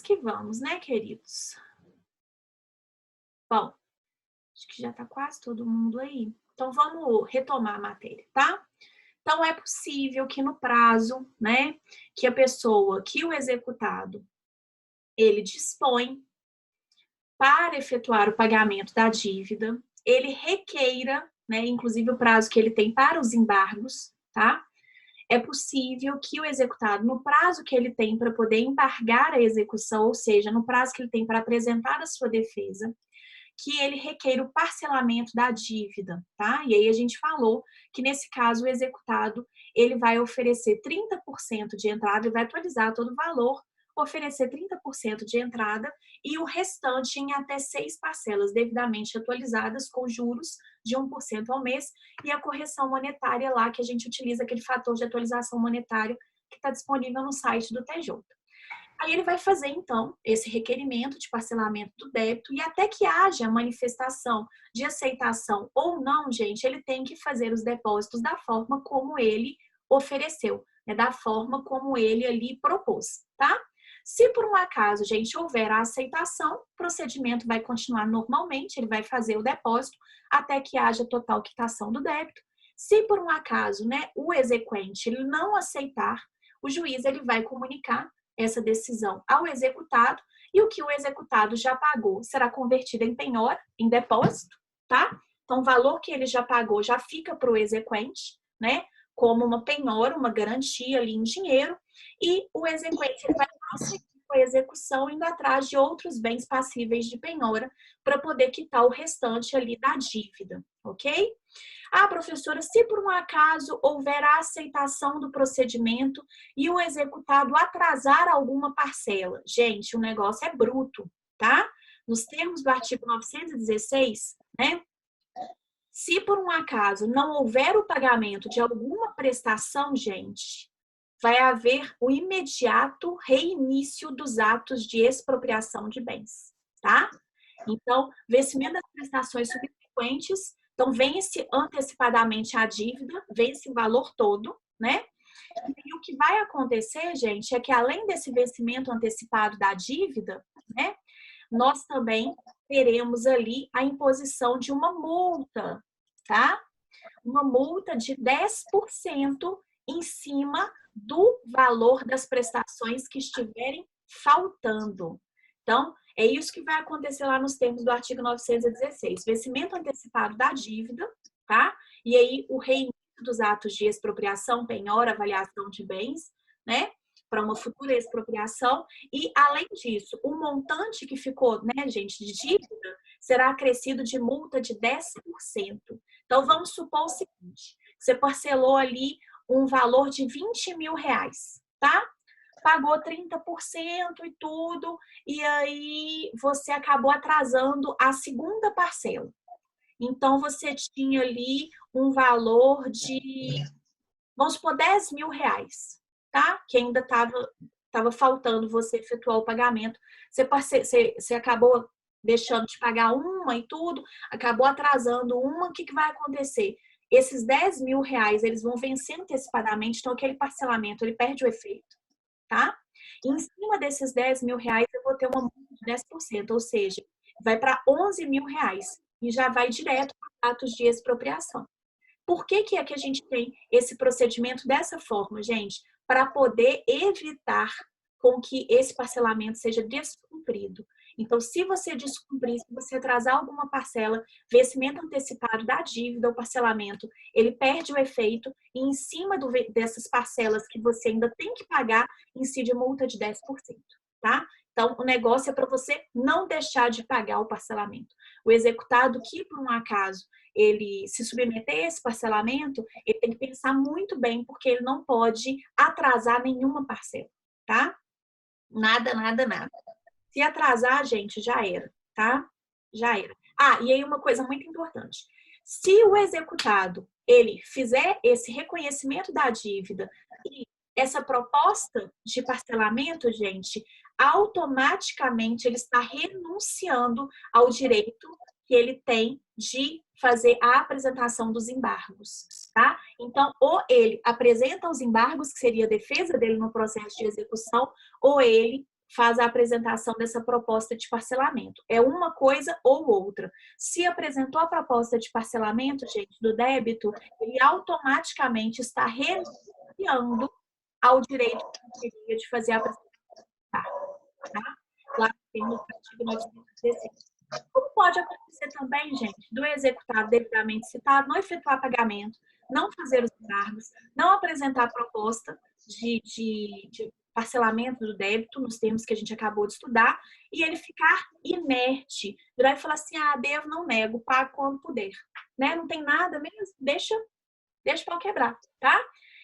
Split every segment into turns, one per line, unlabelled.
que vamos, né, queridos? Bom, acho que já está quase todo mundo aí. Então, vamos retomar a matéria, tá? Então, é possível que no prazo, né, que a pessoa, que o executado, ele dispõe para efetuar o pagamento da dívida, ele requeira, né, inclusive o prazo que ele tem para os embargos, tá? É possível que o executado, no prazo que ele tem para poder embargar a execução, ou seja, no prazo que ele tem para apresentar a sua defesa, que ele requeira o parcelamento da dívida, tá? E aí a gente falou que nesse caso o executado, ele vai oferecer 30% de entrada e vai atualizar todo o valor, oferecer 30% de entrada e o restante em até 6 parcelas devidamente atualizadas com juros de 1% ao mês e a correção monetária lá que a gente utiliza aquele fator de atualização monetária que está disponível no site do TJ. Aí ele vai fazer, então, esse requerimento de parcelamento do débito e até que haja manifestação de aceitação ou não, gente, ele tem que fazer os depósitos da forma como ele ofereceu, né, da forma como ele ali propôs, tá? Se por um acaso, gente, houver a aceitação, o procedimento vai continuar normalmente, ele vai fazer o depósito até que haja total quitação do débito. Se por um acaso, né, o exequente ele não aceitar, o juiz ele vai comunicar essa decisão ao executado e o que o executado já pagou será convertido em penhora, em depósito, tá? Então, o valor que ele já pagou já fica para o exequente, né? Como uma penhora, uma garantia ali em dinheiro, e o exequente ele vai prosseguir com a execução indo atrás de outros bens passíveis de penhora para poder quitar o restante ali da dívida, ok? Ah, professora, se por um acaso houver a aceitação do procedimento e o executado atrasar alguma parcela, gente, o negócio é bruto, tá? Nos termos do artigo 916, né? Se por um acaso não houver o pagamento de alguma prestação, gente, vai haver o imediato reinício dos atos de expropriação de bens, tá? Então, vencimento das prestações subsequentes, então vence antecipadamente a dívida, vence o valor todo, né? E o que vai acontecer, gente, é que além desse vencimento antecipado da dívida, né, nós também teremos ali a imposição de uma multa, tá? Uma multa de 10% em cima do valor das prestações que estiverem faltando. Então, é isso que vai acontecer lá nos termos do artigo 916. Vencimento antecipado da dívida, tá? E aí o reinício dos atos de expropriação, penhora, avaliação de bens, né? Para uma futura expropriação. E, além disso, o montante que ficou, né, gente, de dívida, será acrescido de multa de 10%. Então, vamos supor o seguinte, você parcelou ali um valor de 20 mil reais, tá? Pagou 30% e tudo, e aí você acabou atrasando a segunda parcela. Então, você tinha ali um valor de, vamos supor, 10 mil reais, tá? Que ainda estava faltando você efetuar o pagamento. Você acabou deixando de pagar uma e tudo, acabou atrasando uma, o que vai acontecer? Esses 10 mil reais, eles vão vencer antecipadamente, então aquele parcelamento, ele perde o efeito, tá? E em cima desses 10 mil reais, eu vou ter uma multa de 10%, ou seja, vai para 11 mil reais e já vai direto para atos de expropriação. Por que é que a gente tem esse procedimento dessa forma, gente? Para poder evitar com que esse parcelamento seja descumprido. Então, se você descumprir, se você atrasar alguma parcela, vencimento antecipado da dívida ou parcelamento, ele perde o efeito e em cima dessas parcelas que você ainda tem que pagar, incide multa de 10%, tá? Então, o negócio é para você não deixar de pagar o parcelamento. O executado que, por um acaso, ele se submeter a esse parcelamento, ele tem que pensar muito bem, porque ele não pode atrasar nenhuma parcela, tá? Nada, nada, nada. Se atrasar, gente, já era, tá? Já era. Ah, e aí uma coisa muito importante. Se o executado, ele fizer esse reconhecimento da dívida e essa proposta de parcelamento, gente, automaticamente ele está renunciando ao direito que ele tem de fazer a apresentação dos embargos, tá? Então, ou ele apresenta os embargos, que seria a defesa dele no processo de execução, ou ele faz a apresentação dessa proposta de parcelamento. É uma coisa ou outra. Se apresentou a proposta de parcelamento, gente, do débito, ele automaticamente está renunciando ao direito que teria de fazer a apresentação. Tá? Lá tem no artigo 916. Como pode acontecer também, gente, do executado devidamente citado não efetuar pagamento, não fazer os encargos, não apresentar a proposta de parcelamento do débito, nos termos que a gente acabou de estudar, e ele ficar inerte, virar e falar assim, devo, não nego, pago quando puder. Né? Não tem nada mesmo, deixa o pau quebrar, tá?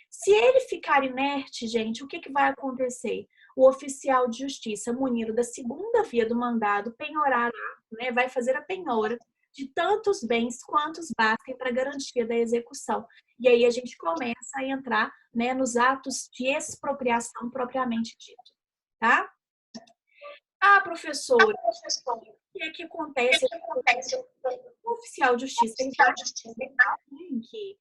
Se ele ficar inerte, gente, o que vai acontecer? O oficial de justiça, munido da segunda via do mandado, penhorará, né, vai fazer a penhora de tantos bens quantos bastem para garantia da execução. E aí a gente começa a entrar, né, nos atos de expropriação propriamente dito, tá? Professora, o que acontece? O oficial de justiça tem que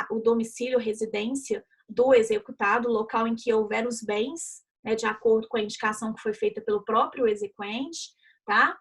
o domicílio, residência do executado, o local em que houver os bens, né, de acordo com a indicação que foi feita pelo próprio exequente, tá?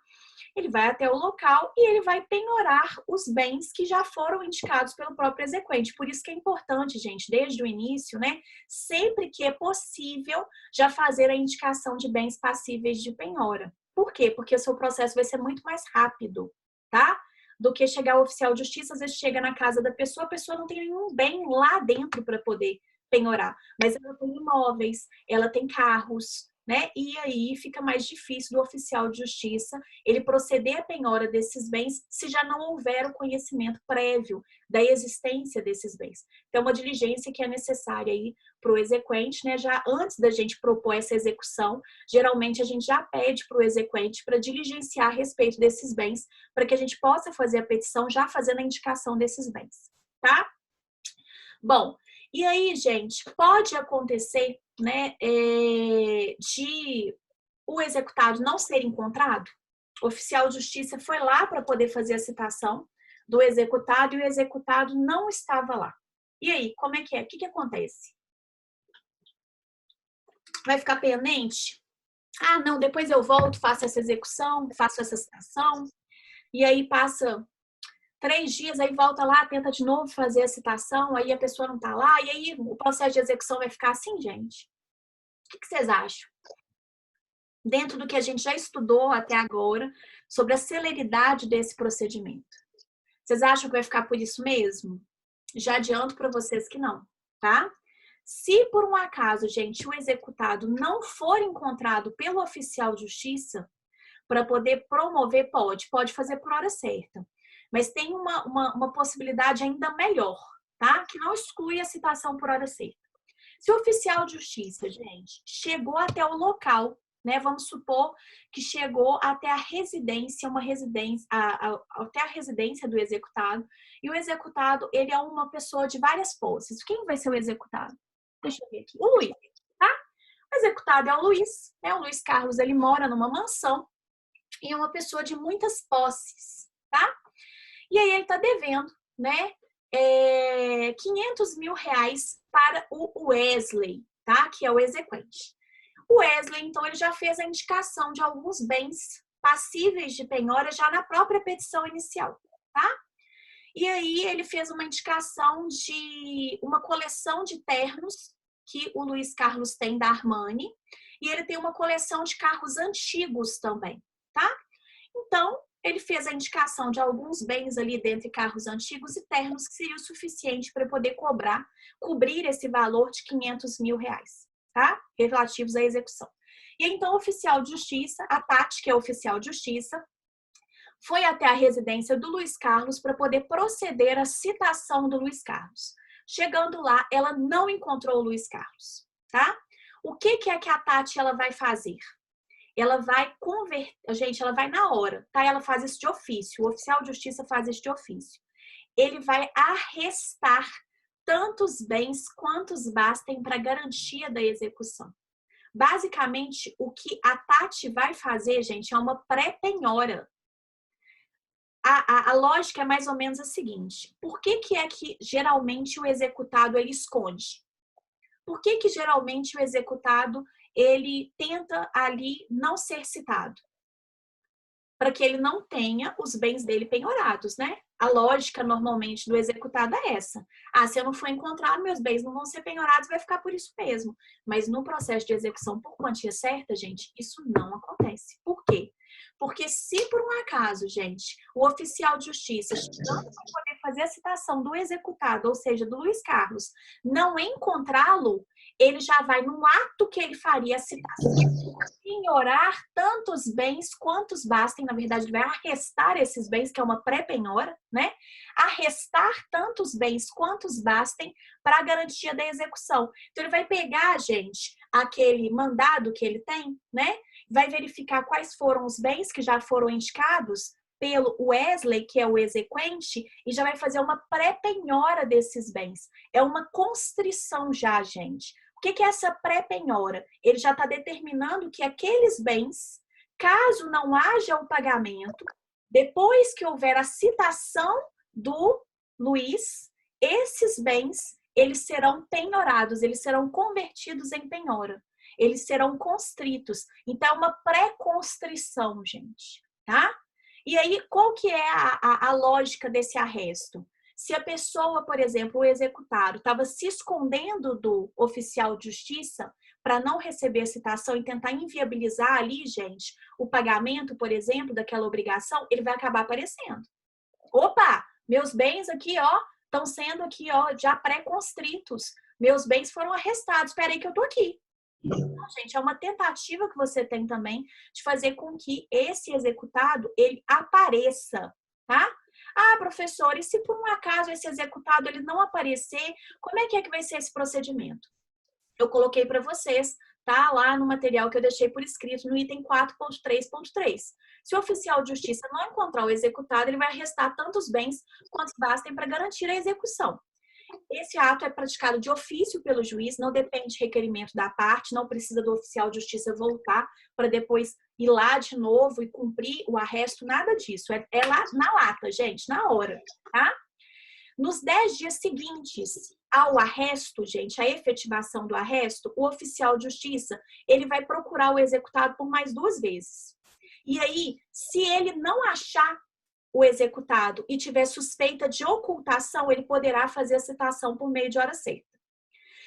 Ele vai até o local e ele vai penhorar os bens que já foram indicados pelo próprio exequente. Por isso que é importante, gente, desde o início, né, sempre que é possível, já fazer a indicação de bens passíveis de penhora. Por quê? Porque o seu processo vai ser muito mais rápido, tá? Do que chegar ao oficial de justiça, às vezes chega na casa da pessoa, a pessoa não tem nenhum bem lá dentro para poder penhorar, mas ela tem imóveis, ela tem carros, né? E aí fica mais difícil do oficial de justiça ele proceder à penhora desses bens se já não houver o conhecimento prévio da existência desses bens. Então, uma diligência que é necessária aí para o exequente, né? Já antes da gente propor essa execução, geralmente a gente já pede para o exequente para diligenciar a respeito desses bens, para que a gente possa fazer a petição já fazendo a indicação desses bens, tá? Bom, e aí, gente, pode acontecer, né, de o executado não ser encontrado? O oficial de justiça foi lá para poder fazer a citação do executado e o executado não estava lá. E aí, como é que é? O que acontece? Vai ficar pendente? Não, depois eu volto, faço essa execução, faço essa citação, e aí passa 3 dias, aí volta lá, tenta de novo fazer a citação, aí a pessoa não tá lá, e aí o processo de execução vai ficar assim, gente? O que vocês acham? Dentro do que a gente já estudou até agora sobre a celeridade desse procedimento. Vocês acham que vai ficar por isso mesmo? Já adianto para vocês que não, tá? Se por um acaso, gente, o executado não for encontrado pelo oficial de justiça para poder promover, pode fazer por hora certa. Mas tem uma possibilidade ainda melhor, tá? Que não exclui a citação por hora certa. Se o oficial de justiça, gente, chegou até o local, né? Vamos supor que chegou até a residência, até a residência do executado, e o executado, ele é uma pessoa de várias posses. Quem vai ser o executado? Deixa eu ver aqui. O Luiz, tá? O executado é o Luiz, né? O Luiz Carlos, ele mora numa mansão e é uma pessoa de muitas posses, tá? E aí ele tá devendo, né? 500 mil reais para o Wesley, tá? Que é o exequente. O Wesley, então, ele já fez a indicação de alguns bens passíveis de penhora já na própria petição inicial, tá? E aí ele fez uma indicação de uma coleção de ternos que o Luiz Carlos tem da Armani, e ele tem uma coleção de carros antigos também, tá? Então, ele fez a indicação de alguns bens ali dentre carros antigos e ternos que seria o suficiente para poder cobrir esse valor de 500 mil reais, tá? Relativos à execução. E então o oficial de justiça, a Tati, que é oficial de justiça, foi até a residência do Luiz Carlos para poder proceder à citação do Luiz Carlos. Chegando lá, ela não encontrou o Luiz Carlos, tá? O que é que a Tati ela vai fazer? Ela vai converter, gente, ela vai na hora, tá? Ela faz isso de ofício, o oficial de justiça faz isso de ofício. Ele vai arrestar tantos bens quantos bastem para garantia da execução. Basicamente, o que a Tati vai fazer, gente, é uma pré-penhora. A lógica é mais ou menos a seguinte: por que é que geralmente o executado ele esconde? Por que geralmente o executado ele tenta ali não ser citado, para que ele não tenha os bens dele penhorados, né? A lógica normalmente do executado é essa. Ah, se eu não for encontrado, meus bens não vão ser penhorados, vai ficar por isso mesmo. Mas no processo de execução por quantia certa, gente, isso não acontece. Por quê? Porque se por um acaso, gente, o oficial de justiça, não vai poder fazer a citação do executado, ou seja, do Luiz Carlos, não encontrá-lo, ele já vai no ato que ele faria a citação, penhorar tantos bens quantos bastem. Na verdade, ele vai arrestar esses bens, que é uma pré-penhora, né? Arrestar tantos bens quantos bastem para a garantia da execução. Então, ele vai pegar, gente, aquele mandado que ele tem, né? Vai verificar quais foram os bens que já foram indicados pelo Wesley, que é o exequente, e já vai fazer uma pré-penhora desses bens. É uma constrição já, gente. O que é essa pré-penhora? Ele já está determinando que aqueles bens, caso não haja o pagamento, depois que houver a citação do Luiz, esses bens, eles serão penhorados, eles serão convertidos em penhora. Eles serão constritos. Então, é uma pré-constrição, gente, tá? E aí, qual que é a lógica desse arresto? Se a pessoa, por exemplo, o executado, estava se escondendo do oficial de justiça para não receber a citação e tentar inviabilizar ali, gente, o pagamento, por exemplo, daquela obrigação, ele vai acabar aparecendo. Opa, meus bens aqui, ó, estão sendo aqui, ó, já pré-constritos. Meus bens foram arrestados. Espera aí que eu tô aqui. Então, gente, é uma tentativa que você tem também de fazer com que esse executado, ele apareça, tá? Ah, professor, e se por um acaso esse executado ele não aparecer, como é que vai ser esse procedimento? Eu coloquei para vocês, tá? Lá no material que eu deixei por escrito, no item 4.3.3. Se o oficial de justiça não encontrar o executado, ele vai arrestar tantos bens quantos bastem para garantir a execução. Esse ato é praticado de ofício pelo juiz, não depende de requerimento da parte, não precisa do oficial de justiça voltar para depois ir lá de novo e cumprir o arresto, nada disso. É lá na lata, gente, na hora, tá? Nos 10 dias seguintes ao arresto, gente, a efetivação do arresto, o oficial de justiça, ele vai procurar o executado por mais 2 vezes. E aí, se ele não achar o executado e tiver suspeita de ocultação, ele poderá fazer a citação por meio de hora certa.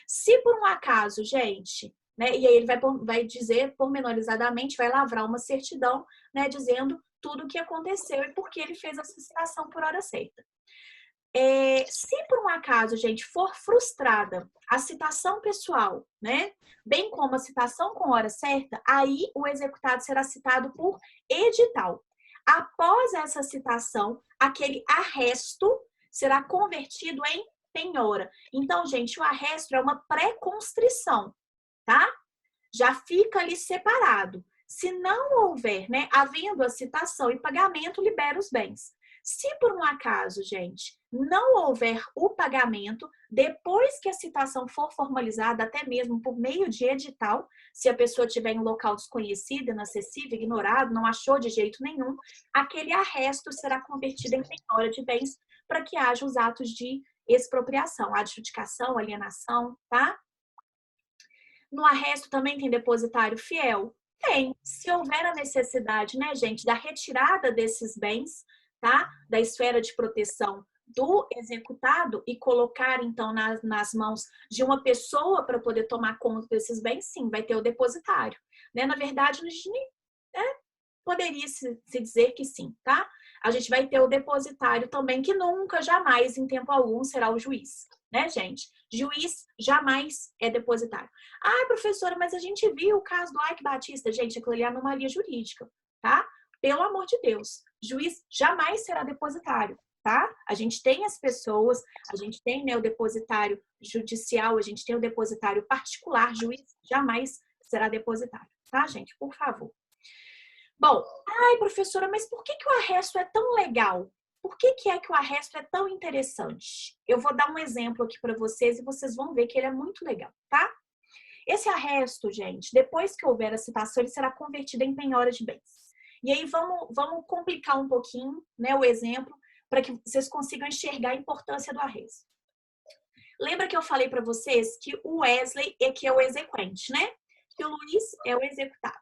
Se por um acaso, gente, né, e aí ele vai dizer pormenorizadamente, vai lavrar uma certidão, né, dizendo tudo o que aconteceu e por que ele fez a citação por hora certa. Se por um acaso, gente, for frustrada a citação pessoal, né, bem como a citação com hora certa, aí o executado será citado por edital. Após essa citação, aquele arresto será convertido em penhora. Então, gente, o arresto é uma pré-constrição, tá? Já fica ali separado. Se não houver, né, havendo a citação e pagamento, libera os bens. Se por um acaso, gente, não houver o pagamento, depois que a citação for formalizada, até mesmo por meio de edital, se a pessoa estiver em um local desconhecido, inacessível, ignorado, não achou de jeito nenhum, aquele arresto será convertido em penhora de bens para que haja os atos de expropriação, adjudicação, alienação, tá? No arresto também tem depositário fiel? Tem. Se houver a necessidade, né, gente, da retirada desses bens, tá? Da esfera de proteção do executado e colocar, então, nas mãos de uma pessoa para poder tomar conta desses bens, sim, vai ter o depositário. Né? Na verdade, a gente poderia se dizer que sim, tá? A gente vai ter o depositário também, que nunca, jamais, em tempo algum, será o juiz, né, gente? Juiz jamais é depositário. Ah, professora, mas a gente viu o caso do Ike Batista. Gente, aquilo ali é anomalia jurídica, tá? Pelo amor de Deus. Juiz jamais será depositário, tá? A gente tem as pessoas, a gente tem, né, o depositário judicial, a gente tem o depositário particular, juiz jamais será depositário, tá, gente? Por favor. Bom, ai, professora, mas por que o arresto é tão legal? Por que é que o arresto é tão interessante? Eu vou dar um exemplo aqui para vocês e vocês vão ver que ele é muito legal, tá? Esse arresto, gente, depois que houver a citação, ele será convertido em penhora de bens. E aí vamos complicar um pouquinho, né, o exemplo, para que vocês consigam enxergar a importância do arresto. Lembra que eu falei para vocês que o Wesley é que é o exequente, né? que o Luiz é o executado.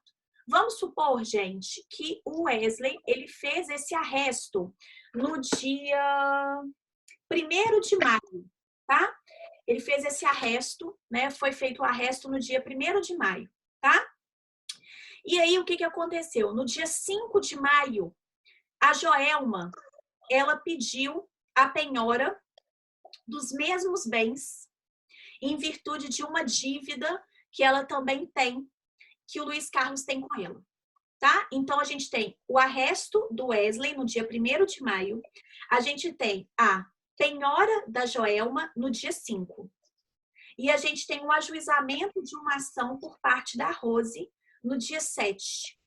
Vamos supor, gente, que o Wesley, ele fez esse arresto no dia 1º de maio, tá? Ele fez esse arresto, né? Foi feito o arresto no dia 1º de maio, tá? E aí, o que aconteceu? No dia 5 de maio, a Joelma, ela pediu a penhora dos mesmos bens em virtude de uma dívida que ela também tem, que o Luiz Carlos tem com ela, tá? Então, a gente tem o arresto do Wesley no dia 1º de maio, a gente tem a penhora da Joelma no dia 5. E a gente tem o ajuizamento de uma ação por parte da Rose no dia 7.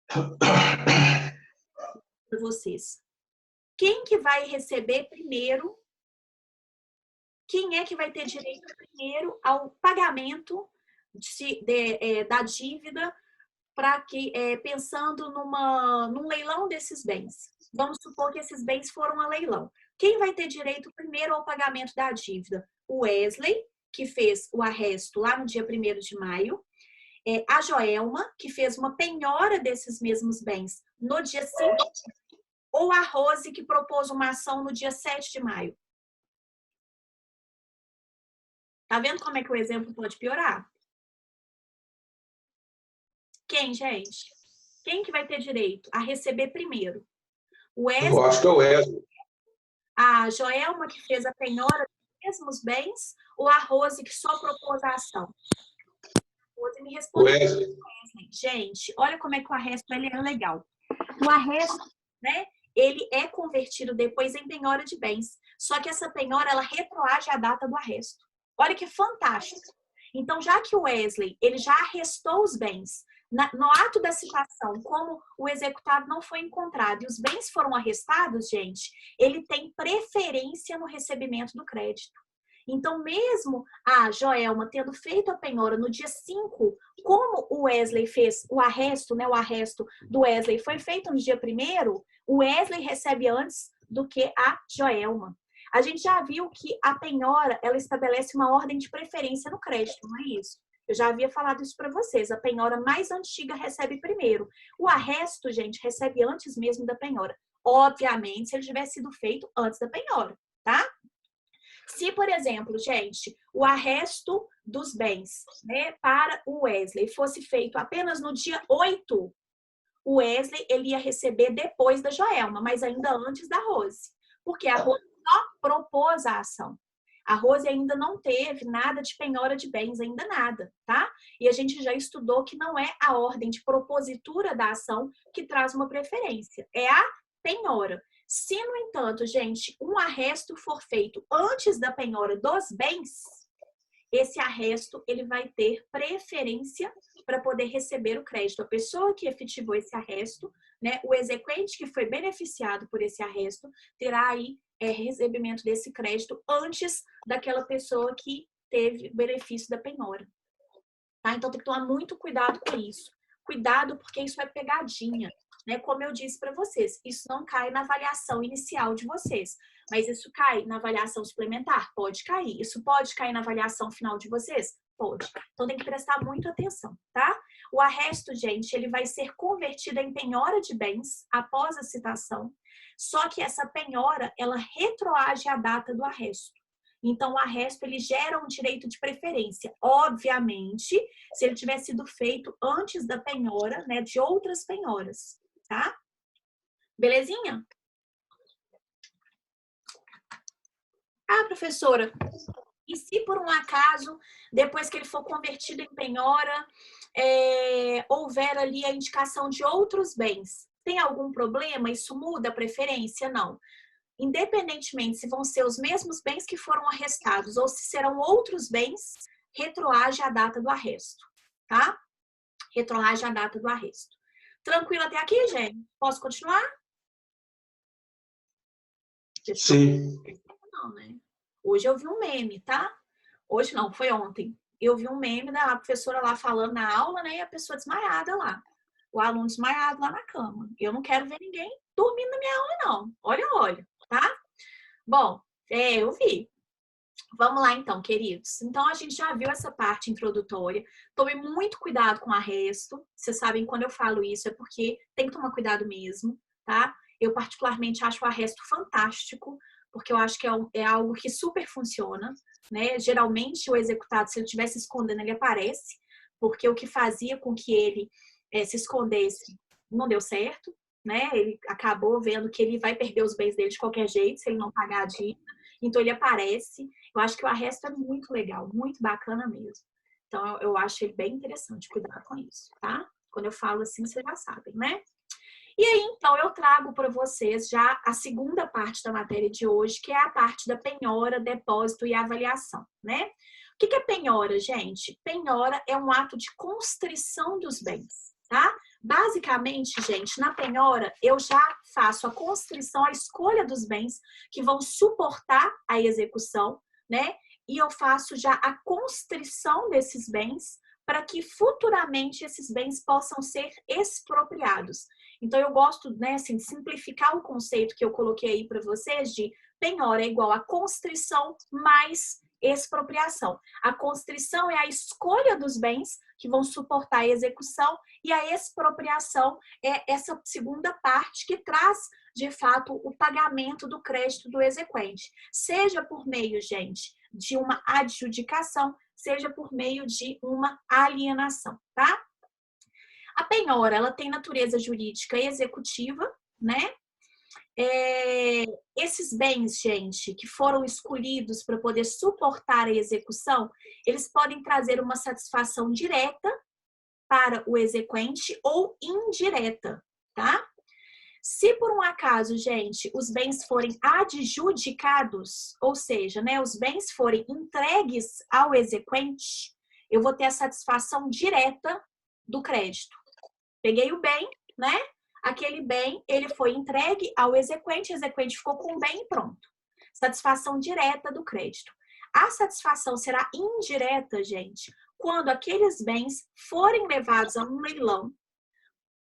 Para vocês. Quem que vai receber primeiro? Quem é que vai ter direito primeiro ao pagamento da dívida para que, pensando num leilão desses bens? Vamos supor que esses bens foram a leilão. Quem vai ter direito primeiro ao pagamento da dívida? O Wesley, que fez o arresto lá no dia 1º de maio. A Joelma, que fez uma penhora desses mesmos bens no dia 5. Ou a Rose, que propôs uma ação no dia 7 de maio. Tá vendo como é que o exemplo pode piorar? Quem, gente? Quem que vai ter direito a receber primeiro? O Wesley,
eu acho que é o Wesley.
A Joelma, que fez a penhora dos mesmos bens, ou a Rose, que só propôs a ação? A Rose me respondeu.
Wesley.
Gente, olha como é que o arresto ele é legal. O arresto, né? Ele é convertido depois em penhora de bens. Só que essa penhora, ela retroage a data do arresto. Olha que fantástico. Então, já que o Wesley, ele já arrestou os bens, no ato da citação, como o executado não foi encontrado e os bens foram arrestados, gente, ele tem preferência no recebimento do crédito. Então, mesmo a Joelma tendo feito a penhora no dia 5, como o Wesley fez o arresto, né? O arresto do Wesley foi feito no dia 1º, o Wesley recebe antes do que a Joelma. A gente já viu que a penhora, ela estabelece uma ordem de preferência no crédito, não é isso? Eu já havia falado isso para vocês. A penhora mais antiga recebe primeiro. O arresto, gente, recebe antes mesmo da penhora. Obviamente, se ele tivesse sido feito antes da penhora, tá? Se, por exemplo, gente, o arresto dos bens, né, para o Wesley fosse feito apenas no dia 8, o Wesley ele ia receber depois da Joelma, mas ainda antes da Rose. Porque a Rose só propôs a ação. A Rose ainda não teve nada de penhora de bens, ainda nada, tá? E a gente já estudou que não é a ordem de propositura da ação que traz uma preferência, é a penhora. Se, no entanto, gente, um arresto for feito antes da penhora dos bens, esse arresto ele vai ter preferência para poder receber o crédito. A pessoa que efetivou esse arresto, né, o exequente que foi beneficiado por esse arresto, terá aí recebimento desse crédito antes daquela pessoa que teve benefício da penhora. Tá? Então tem que tomar muito cuidado com isso. Cuidado porque isso é pegadinha. Né? Como eu disse para vocês, isso não cai na avaliação inicial de vocês, mas isso cai na avaliação suplementar? Pode cair. Isso pode cair na avaliação final de vocês? Pode. Então tem que prestar muita atenção, tá? O arresto, gente, ele vai ser convertido em penhora de bens após a citação, só que essa penhora, ela retroage à data do arresto. Então, o arresto, ele gera um direito de preferência. Obviamente, se ele tivesse sido feito antes da penhora, né, de outras penhoras, tá? Belezinha? Ah, professora, e se por um acaso, depois que ele for convertido em penhora, houver ali a indicação de outros bens, tem algum problema? Isso muda a preferência? Não. Independentemente se vão ser os mesmos bens que foram arrestados ou se serão outros bens, retroage a data do arresto, tá? Retroage a data do arresto. Tranquilo até aqui, gente? Posso continuar?
Sim.
Não, né? Hoje eu vi um meme, tá? Hoje não, foi ontem. Eu vi um meme da professora lá falando na aula, né? E a pessoa desmaiada lá. O aluno desmaiado lá na cama. Eu não quero ver ninguém dormindo na minha aula, não. Olha, olha, tá? Bom, eu vi. Vamos lá então, queridos. Então, a gente já viu essa parte introdutória. Tome muito cuidado com o arresto. Vocês sabem, quando eu falo isso, é porque tem que tomar cuidado mesmo, tá? Eu, particularmente, acho o arresto fantástico, porque eu acho que é algo que super funciona, né? Geralmente, o executado, se ele estiver se escondendo, ele aparece, porque o que fazia com que ele se escondesse não deu certo, né? Ele acabou vendo que ele vai perder os bens dele de qualquer jeito, se ele não pagar a dívida. Então, ele aparece. Eu acho que o arresto é muito legal, muito bacana mesmo. Então, eu acho ele bem interessante, cuidar com isso, tá? Quando eu falo assim, vocês já sabem, né? E aí, então, eu trago para vocês já a segunda parte da matéria de hoje, que é a parte da penhora, depósito e avaliação, né? O que é penhora, gente? Penhora é um ato de constrição dos bens, tá? Basicamente, gente, na penhora, eu já faço a constrição, a escolha dos bens que vão suportar a execução, né? E eu faço já a constrição desses bens para que futuramente esses bens possam ser expropriados. Então, eu gosto, né, assim, de simplificar o conceito que eu coloquei aí para vocês de penhora é igual a constrição mais expropriação. A constrição é a escolha dos bens que vão suportar a execução e a expropriação é essa segunda parte que traz, de fato, o pagamento do crédito do exequente. Seja por meio, gente, de uma adjudicação, seja por meio de uma alienação, tá? A penhora, ela tem natureza jurídica e executiva, né? Esses bens, gente, que foram escolhidos para poder suportar a execução, eles podem trazer uma satisfação direta para o exequente ou indireta, tá? Se por um acaso, gente, os bens forem adjudicados, ou seja, né, os bens forem entregues ao exequente, eu vou ter a satisfação direta do crédito. Peguei o bem, né? Aquele bem, ele foi entregue ao exequente, o exequente ficou com o bem e pronto. Satisfação direta do crédito. A satisfação será indireta, gente, quando aqueles bens forem levados a um leilão.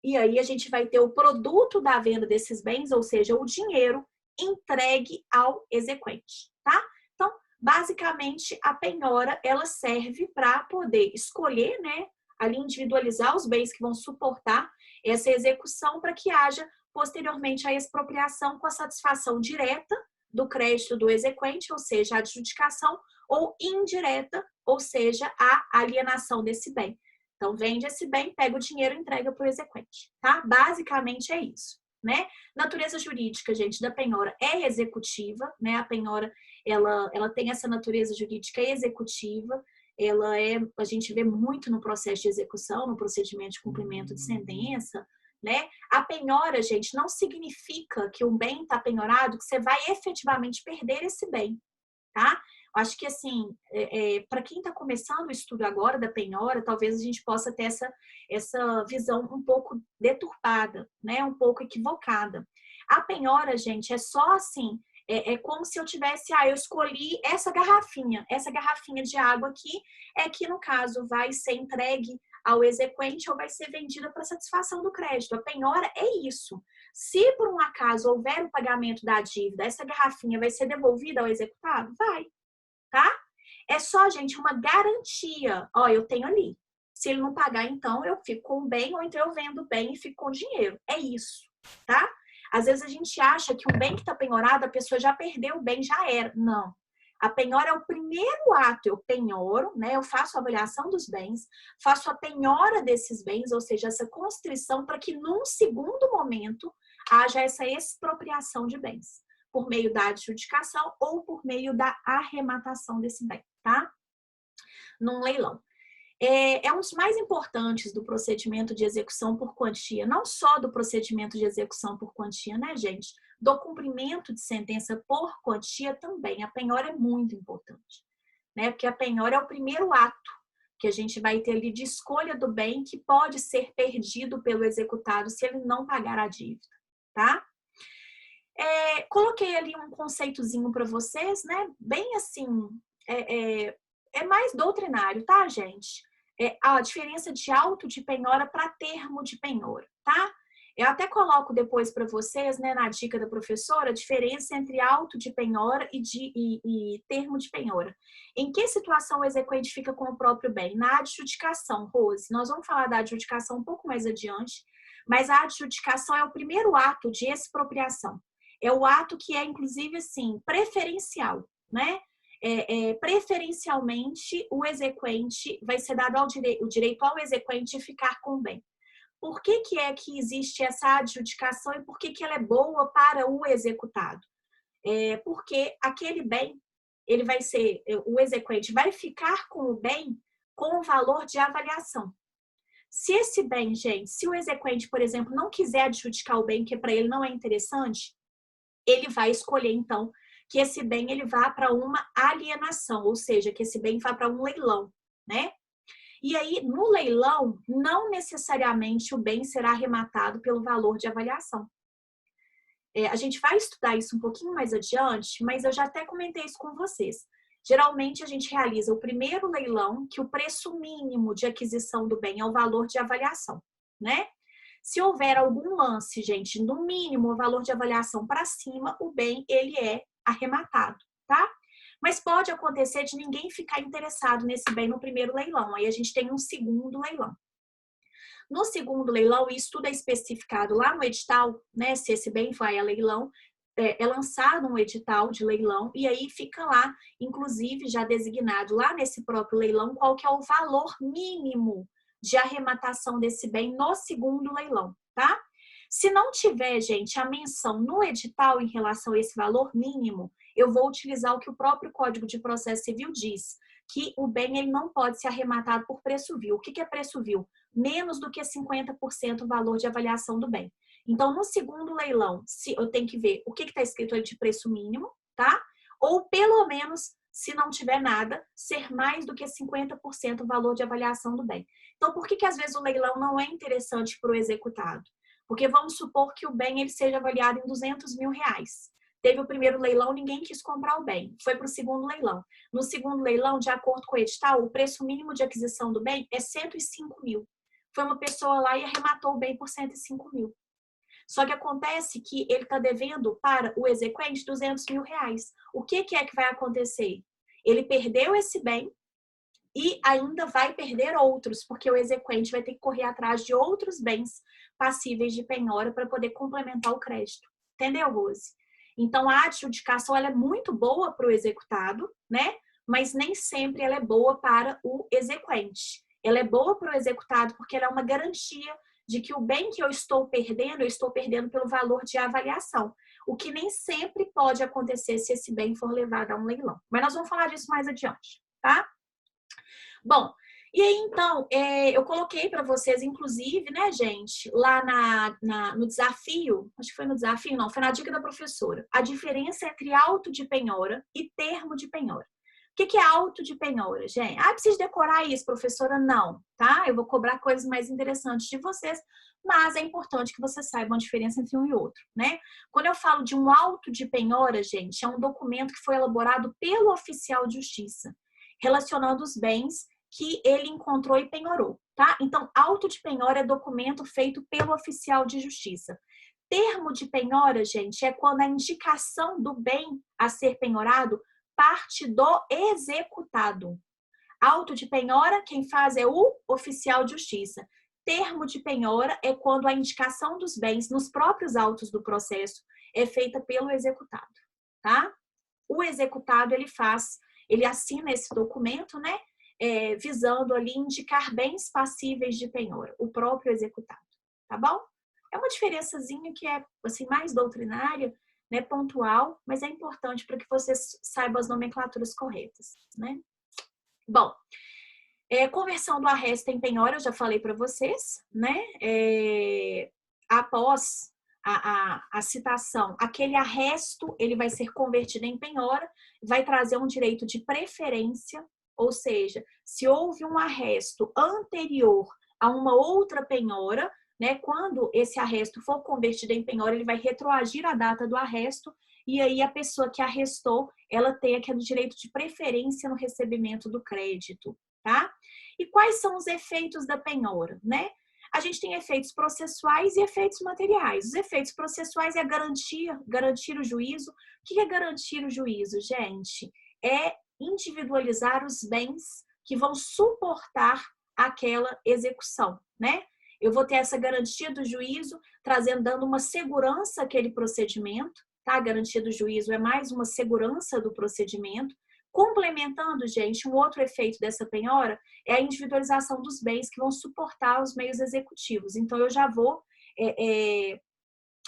E aí a gente vai ter o produto da venda desses bens, ou seja, o dinheiro entregue ao exequente, tá? Então, basicamente, a penhora, ela serve para poder escolher, né? Ali individualizar os bens que vão suportar essa execução para que haja posteriormente a expropriação com a satisfação direta do crédito do exequente, ou seja, a adjudicação, ou indireta, ou seja, a alienação desse bem. Então, vende esse bem, pega o dinheiro e entrega para o exequente, tá? Basicamente é isso, né? Natureza jurídica, gente, da penhora é executiva, né? A penhora, ela tem essa natureza jurídica executiva, a gente vê muito no processo de execução, no procedimento de cumprimento de sentença, né? A penhora, gente, não significa que um bem está penhorado, que você vai efetivamente perder esse bem, tá? Acho que, assim, para quem está começando o estudo agora da penhora, talvez a gente possa ter essa visão um pouco deturpada, né? Um pouco equivocada. A penhora, gente, é só assim, é como se eu tivesse, eu escolhi essa garrafinha de água aqui, que no caso vai ser entregue ao exequente ou vai ser vendida para satisfação do crédito. A penhora é isso. Se por um acaso houver o pagamento da dívida, essa garrafinha vai ser devolvida ao executado? Vai, tá? É só, gente, uma garantia. Ó, eu tenho ali. Se ele não pagar, então eu fico com o bem, ou então eu vendo o bem e fico com o dinheiro. É isso, tá? Às vezes a gente acha que um bem que está penhorado, a pessoa já perdeu o bem, já era. Não. A penhora é o primeiro ato. Eu penhoro, né? Eu faço a avaliação dos bens, faço a penhora desses bens, ou seja, essa constrição para que num segundo momento haja essa expropriação de bens, por meio da adjudicação ou por meio da arrematação desse bem, tá? Num leilão. É um dos mais importantes do procedimento de execução por quantia, não só do procedimento de execução por quantia, né, gente? Do cumprimento de sentença por quantia também. A penhora é muito importante, né? Porque a penhora é o primeiro ato que a gente vai ter ali de escolha do bem que pode ser perdido pelo executado se ele não pagar a dívida, tá? Coloquei ali um conceitozinho para vocês, né? Bem assim, é mais doutrinário, tá, gente? A diferença de auto de penhora para termo de penhora, tá? Eu até coloco depois para vocês, né, na dica da professora, a diferença entre auto de penhora e termo de penhora. Em que situação o exequente fica com o próprio bem? Na adjudicação, Rose. Nós vamos falar da adjudicação um pouco mais adiante, mas a adjudicação é o primeiro ato de expropriação. É o ato que é, inclusive, assim, preferencial, né? Preferencialmente, o exequente vai ser dado o direito ao exequente de ficar com o bem. Por que é que existe essa adjudicação e por que ela é boa para o executado? Porque aquele bem, ele vai ser, o exequente vai ficar com o bem com o valor de avaliação. Se esse bem, gente, se o exequente, por exemplo, não quiser adjudicar o bem, que para ele não é interessante, ele vai escolher, então, que esse bem ele vá para uma alienação, ou seja, que esse bem vá para um leilão, né? E aí, no leilão, não necessariamente o bem será arrematado pelo valor de avaliação. A gente vai estudar isso um pouquinho mais adiante, mas eu já até comentei isso com vocês. Geralmente, a gente realiza o primeiro leilão, que o preço mínimo de aquisição do bem é o valor de avaliação, né? Se houver algum lance, gente, no mínimo o valor de avaliação para cima, o bem, ele é arrematado, tá? Mas pode acontecer de ninguém ficar interessado nesse bem no primeiro leilão. Aí a gente tem um segundo leilão. No segundo leilão, isso tudo é especificado lá no edital, né? Se esse bem vai a leilão, é lançado um edital de leilão e aí fica lá, inclusive já designado lá nesse próprio leilão, qual que é o valor mínimo de arrematação desse bem no segundo leilão, tá? Se não tiver, gente, a menção no edital em relação a esse valor mínimo, eu vou utilizar o que o próprio Código de Processo Civil diz, que o bem ele não pode ser arrematado por preço vil. O que é preço vil? Menos do que 50% o valor de avaliação do bem. Então, no segundo leilão, eu tenho que ver o que está escrito ali de preço mínimo, tá? Ou pelo menos, se não tiver nada, ser mais do que 50% o valor de avaliação do bem. Então, por que às vezes o leilão não é interessante para o executado? Porque vamos supor que o bem ele seja avaliado em R$200 mil. Teve o primeiro leilão, ninguém quis comprar o bem. Foi para o segundo leilão. No segundo leilão, de acordo com o edital, o preço mínimo de aquisição do bem é 105 mil. Foi uma pessoa lá e arrematou o bem por 105 mil. Só que acontece que ele está devendo para o exequente R$200 mil. O que é que vai acontecer? Ele perdeu esse bem e ainda vai perder outros, porque o exequente vai ter que correr atrás de outros bens passíveis de penhora para poder complementar o crédito. Entendeu, Rose? Então, a adjudicação ela é muito boa para o executado, né? Mas nem sempre ela é boa para o exequente. Ela é boa para o executado porque ela é uma garantia de que o bem que eu estou perdendo pelo valor de avaliação. O que nem sempre pode acontecer se esse bem for levado a um leilão. Mas nós vamos falar disso mais adiante, tá? Bom, e aí então, eu coloquei para vocês, inclusive, né, gente, lá no desafio, acho que foi no desafio, não, foi na dica da professora, a diferença entre auto de penhora e termo de penhora. O que é auto de penhora, gente? Ah, preciso decorar isso, professora? Não, tá? Eu vou cobrar coisas mais interessantes de vocês, mas é importante que vocês saibam a diferença entre um e outro, né? Quando eu falo de um auto de penhora, gente, é um documento que foi elaborado pelo oficial de justiça, relacionando os bens que ele encontrou e penhorou, tá? Então, auto de penhora é documento feito pelo oficial de justiça. Termo de penhora, gente, é quando a indicação do bem a ser penhorado parte do executado. Auto de penhora, quem faz é o oficial de justiça. Termo de penhora é quando a indicação dos bens nos próprios autos do processo é feita pelo executado, tá? O executado, ele assina esse documento, né? Visando ali indicar bens passíveis de penhora, o próprio executado, tá bom? É uma diferençazinha que é assim, mais doutrinária, né, pontual, mas é importante para que vocês saibam as nomenclaturas corretas, né? Bom, conversão do arresto em penhora, eu já falei para vocês, né? Após a citação, aquele arresto, ele vai ser convertido em penhora, vai trazer um direito de preferência, ou seja, se houve um arresto anterior a uma outra penhora, né, quando esse arresto for convertido em penhora, ele vai retroagir a data do arresto e aí a pessoa que arrestou, ela tem aquele direito de preferência no recebimento do crédito, tá? E quais são os efeitos da penhora, né? A gente tem efeitos processuais e efeitos materiais. Os efeitos processuais é garantir o juízo. O que é garantir o juízo, gente? É individualizar os bens que vão suportar aquela execução, né? Eu vou ter essa garantia do juízo, dando uma segurança àquele procedimento, tá? A garantia do juízo é mais uma segurança do procedimento. Complementando, gente, um outro efeito dessa penhora é a individualização dos bens que vão suportar os meios executivos. Então, eu já vou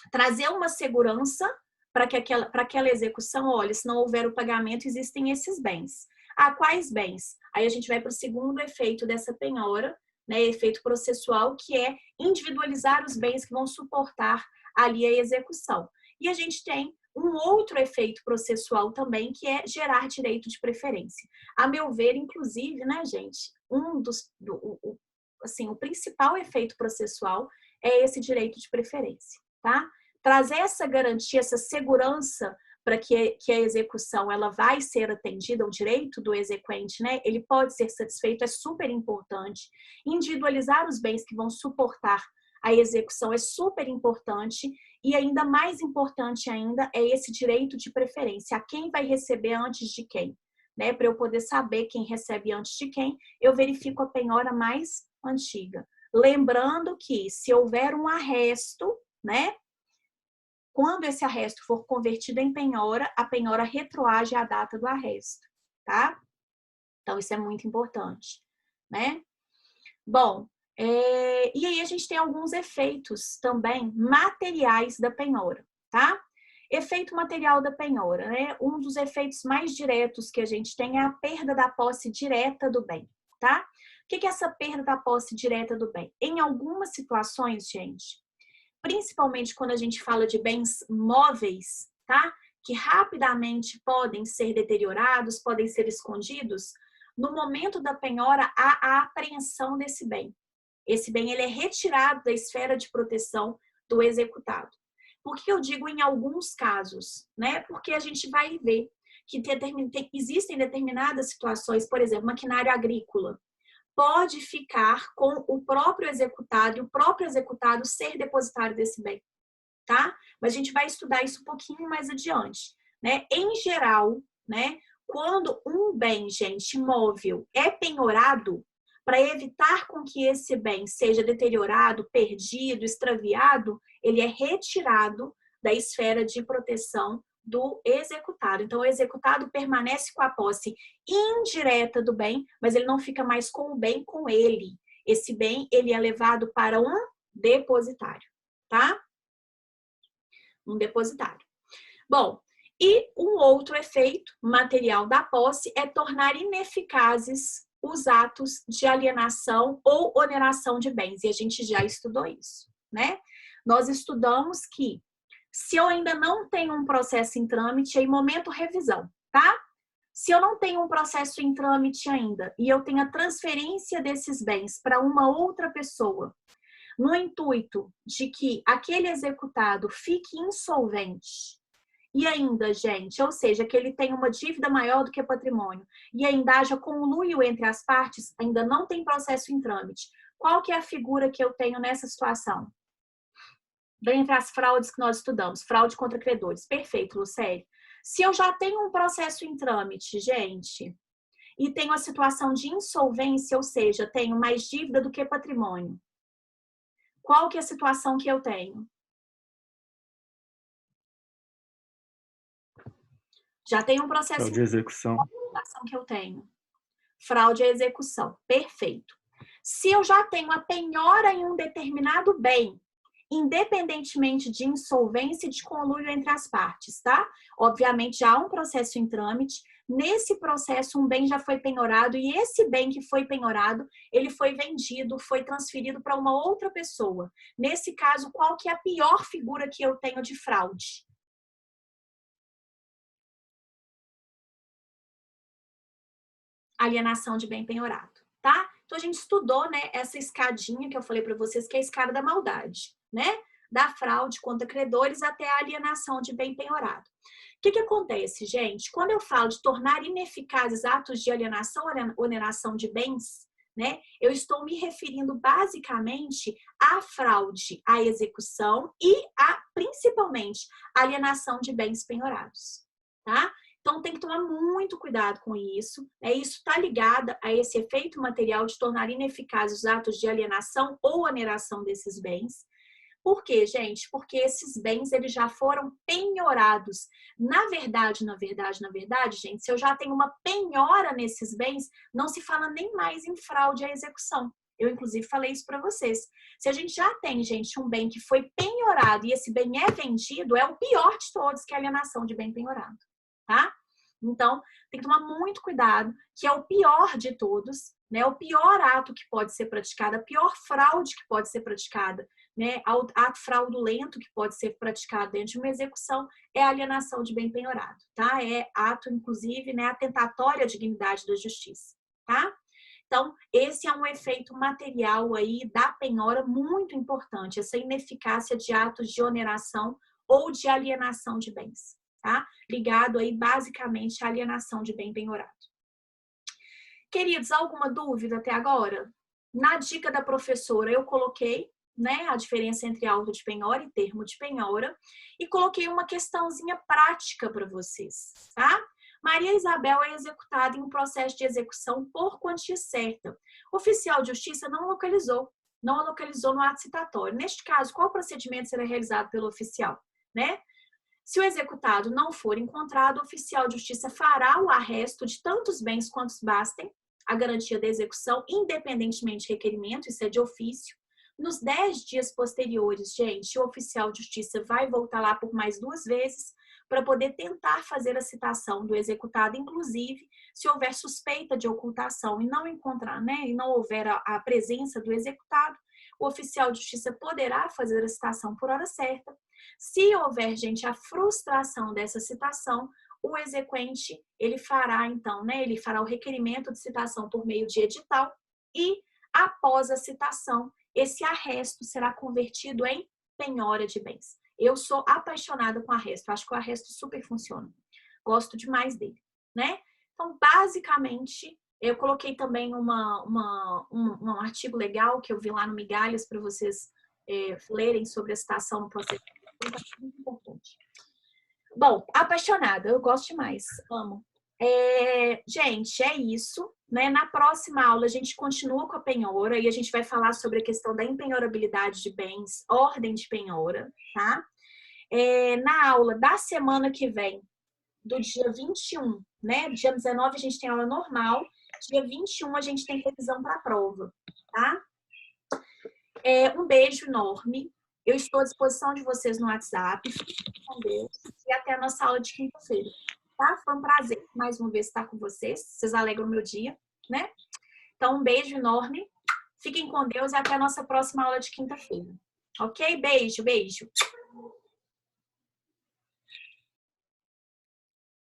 trazer uma segurança para aquela execução. Olha, se não houver o pagamento, existem esses bens. Ah, quais bens? Aí a gente vai para o segundo efeito dessa penhora, né, efeito processual, que é individualizar os bens que vão suportar ali a execução. E a gente tem um outro efeito processual também, que é gerar direito de preferência. A meu ver, inclusive, né, gente, o principal efeito processual é esse direito de preferência, tá? Trazer essa garantia, essa segurança para que a execução ela vai ser atendida, o direito do exequente, né? Ele pode ser satisfeito, é super importante. Individualizar os bens que vão suportar a execução é super importante. E ainda mais importante ainda é esse direito de preferência. A quem vai receber antes de quem, né? Para eu poder saber quem recebe antes de quem, eu verifico a penhora mais antiga. Lembrando que se houver um arresto, né? Quando esse arresto for convertido em penhora, a penhora retroage à data do arresto, tá? Então, isso é muito importante, né? Bom, e aí a gente tem alguns efeitos também materiais da penhora, tá? Efeito material da penhora, né? Um dos efeitos mais diretos que a gente tem é a perda da posse direta do bem, tá? O que é essa perda da posse direta do bem? Em algumas situações, gente, principalmente quando a gente fala de bens móveis, tá? Que rapidamente podem ser deteriorados, podem ser escondidos, no momento da penhora há a apreensão desse bem. Esse bem ele é retirado da esfera de proteção do executado. Por que eu digo em alguns casos, né? Porque a gente vai ver que existem determinadas situações, por exemplo, maquinário agrícola, pode ficar com o próprio executado e o próprio executado ser depositário desse bem, tá? Mas a gente vai estudar isso um pouquinho mais adiante, né? Em geral, né? Quando um bem, gente, imóvel é penhorado, para evitar com que esse bem seja deteriorado, perdido, extraviado, ele é retirado da esfera de proteção do executado. Então, o executado permanece com a posse indireta do bem, mas ele não fica mais com o bem com ele. Esse bem, ele é levado para um depositário, tá? Um depositário. Bom, e um outro efeito material da posse é tornar ineficazes os atos de alienação ou oneração de bens. E a gente já estudou isso, né? Nós estudamos que se eu ainda não tenho um processo em trâmite, é em momento revisão, tá? Se eu não tenho um processo em trâmite ainda e eu tenho a transferência desses bens para uma outra pessoa, no intuito de que aquele executado fique insolvente, e ainda, gente, ou seja, que ele tem uma dívida maior do que patrimônio e ainda haja conluio entre as partes, ainda não tem processo em trâmite. Qual que é a figura que eu tenho nessa situação? Dentre as fraudes que nós estudamos, fraude contra credores. Perfeito, Lucélia. Se eu já tenho um processo em trâmite, gente, e tenho a situação de insolvência, ou seja, tenho mais dívida do que patrimônio, qual que é a situação que eu tenho? Já tenho um processo
fraude à execução.
que eu tenho. Fraude à execução. Perfeito. Se eu já tenho a penhora em um determinado bem, independentemente de insolvência e de conluio entre as partes, tá? Obviamente, já há um processo em trâmite. Nesse processo, um bem já foi penhorado e esse bem que foi penhorado, ele foi vendido, foi transferido para uma outra pessoa. Nesse caso, qual que é a pior figura que eu tenho de fraude? Alienação de bem penhorado, tá? Então, a gente estudou, né, essa escadinha que eu falei para vocês, que é a escada da maldade, né? Da fraude contra credores até a alienação de bem penhorado. O que acontece, gente? Quando eu falo de tornar ineficazes atos de alienação ou oneração de bens, né? Eu estou me referindo basicamente à fraude, à execução e principalmente, alienação de bens penhorados, tá? Então, tem que tomar muito cuidado com isso. Isso está ligado a esse efeito material de tornar ineficazes os atos de alienação ou oneração desses bens. Por quê, gente? Porque esses bens eles já foram penhorados. Na verdade, gente, se eu já tenho uma penhora nesses bens, não se fala nem mais em fraude à execução. Eu, inclusive, falei isso para vocês. Se a gente já tem, gente, um bem que foi penhorado e esse bem é vendido, é o pior de todos, que é a alienação de bem penhorado, tá? Então, tem que tomar muito cuidado, que é o pior de todos, né? O pior ato que pode ser praticado, a pior fraude que pode ser praticada, né? O ato fraudulento que pode ser praticado dentro de uma execução é a alienação de bem penhorado, tá? É ato, inclusive, né, atentatório à dignidade da justiça, tá? Então, esse é um efeito material aí da penhora muito importante, essa ineficácia de atos de oneração ou de alienação de bens, tá? Ligado aí basicamente à alienação de bem penhorado. Queridos, alguma dúvida até agora? Na dica da professora eu coloquei, né, a diferença entre auto de penhora e termo de penhora e coloquei uma questãozinha prática para vocês, tá? Maria Isabel é executada em um processo de execução por quantia certa. O oficial de justiça não a localizou no ato citatório. Neste caso, qual procedimento será realizado pelo oficial, né? Se o executado não for encontrado, o oficial de justiça fará o arresto de tantos bens quantos bastem a garantia da execução, independentemente do requerimento, isso é de ofício. Nos 10 dias posteriores, gente, o oficial de justiça vai voltar lá por mais 2 vezes para poder tentar fazer a citação do executado, inclusive se houver suspeita de ocultação e não encontrar, né, e não houver a presença do executado, o oficial de justiça poderá fazer a citação por hora certa. Se houver, gente, a frustração dessa citação, o exequente, ele fará, então, né, ele fará o requerimento de citação por meio de edital e, após a citação, esse arresto será convertido em penhora de bens. Eu sou apaixonada com arresto, acho que o arresto super funciona. Gosto demais dele, né? Então, basicamente, eu coloquei também um artigo legal que eu vi lá no Migalhas para vocês lerem sobre a citação no processo. Muito importante. Bom, apaixonada, eu gosto demais, amo. Gente, é isso, né? Na próxima aula a gente continua com a penhora e a gente vai falar sobre a questão da impenhorabilidade de bens, ordem de penhora, tá? Na aula da semana que vem, do dia 21, né? Dia 19 a gente tem aula normal, dia 21 a gente tem revisão para a prova, tá? Um beijo enorme. Eu estou à disposição de vocês no WhatsApp. Fiquem com Deus. E até a nossa aula de quinta-feira. Tá? Foi um prazer mais uma vez estar com vocês. Vocês alegram o meu dia, né? Então, um beijo enorme. Fiquem com Deus e até a nossa próxima aula de quinta-feira. Ok? Beijo, beijo.